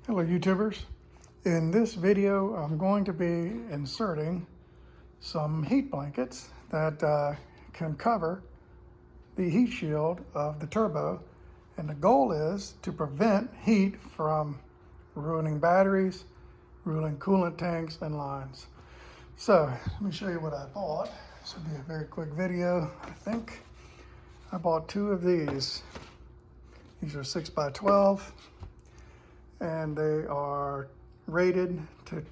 Hello YouTubers. In this video I'm going to be inserting some heat blankets that can cover the heat shield of the turbo, and the goal is to prevent heat from ruining batteries, ruining coolant tanks and lines. So let me show you what I bought. This will be a very quick video. I think I bought two of these. These are 6x12. And they are rated to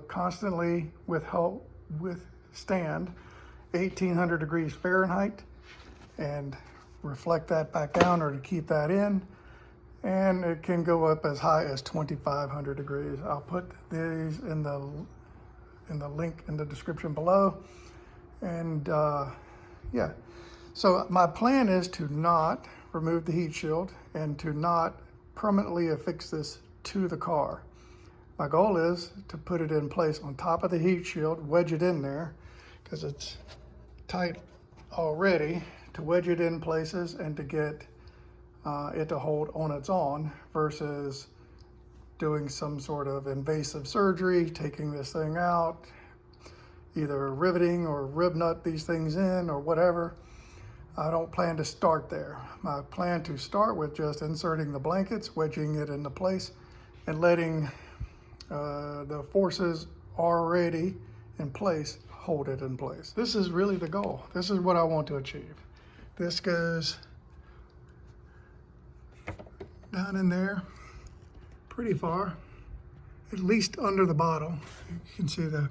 constantly withstand 1800 degrees Fahrenheit and reflect that back down, or to keep that in. And it can go up as high as 2500 degrees. I'll put these in the link in the description below. And yeah, so my plan is to not remove the heat shield and to not permanently affix this to the car. My goal is to put it in place on top of the heat shield, wedge it in there because it's tight already, to wedge it in places and to get it to hold on its own, versus doing some sort of invasive surgery, taking this thing out, either riveting or rib nut these things in or whatever. I don't plan to start there. I plan to start with just inserting the blankets, wedging it into place, and letting the forces already in place hold it in place. This is really the goal. This is what I want to achieve. This goes down in there pretty far, at least under the bottle. You can see the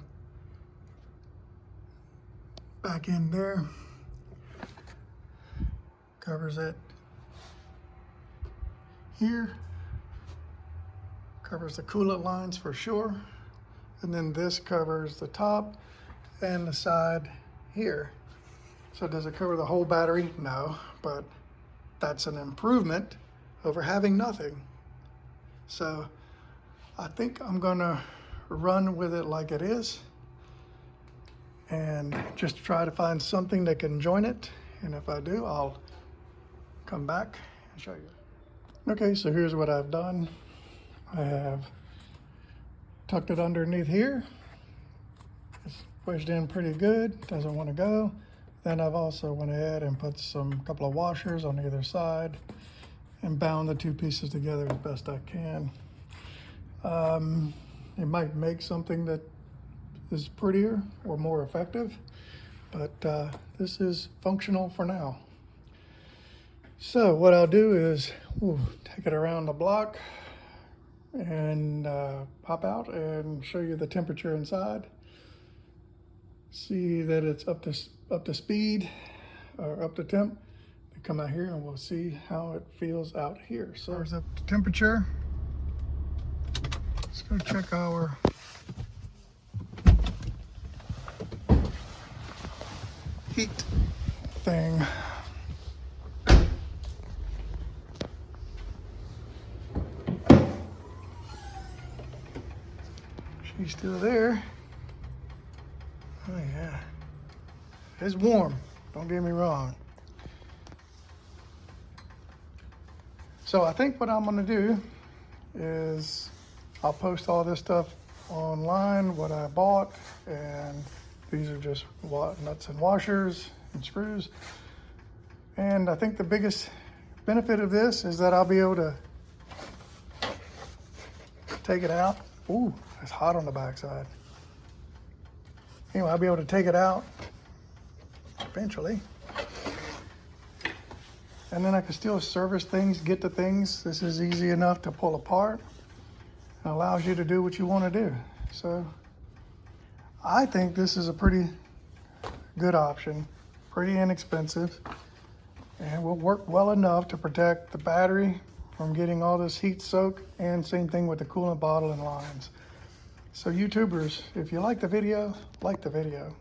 back end there. Covers it here, covers the coolant lines for sure, and then this covers the top and the side here. So does it cover the whole battery? No, but that's an improvement over having nothing. So I think I'm gonna run with it like it is and just try to find something that can join it, and if I do, I'll come back and show you. Okay, so here's what I've done. I have tucked it underneath here. It's wedged in pretty good, doesn't want to go. Then I've also went ahead and put couple of washers on either side and bound the two pieces together as best I can. It might make something that is prettier or more effective, but this is functional for now. So what I'll do is take it around the block and pop out and show you the temperature inside. See that it's up to speed, or up to temp. We come out here and we'll see how it feels out here. So there's the temperature. Let's go check our heat thing. She's still there. Oh yeah, it's warm, don't get me wrong. So I think what I'm gonna do is I'll post all this stuff online, what I bought, and these are just nuts and washers and screws. And I think the biggest benefit of this is that I'll be able to take it out. Ooh, it's hot on the backside. Anyway, I'll be able to take it out eventually. And then I can still service things, get to things. This is easy enough to pull apart and allows you to do what you want to do. So I think this is a pretty good option, pretty inexpensive, and will work well enough to protect the battery from getting all this heat soak, and same thing with the coolant bottle and lines. So YouTubers, if you like the video, like the video.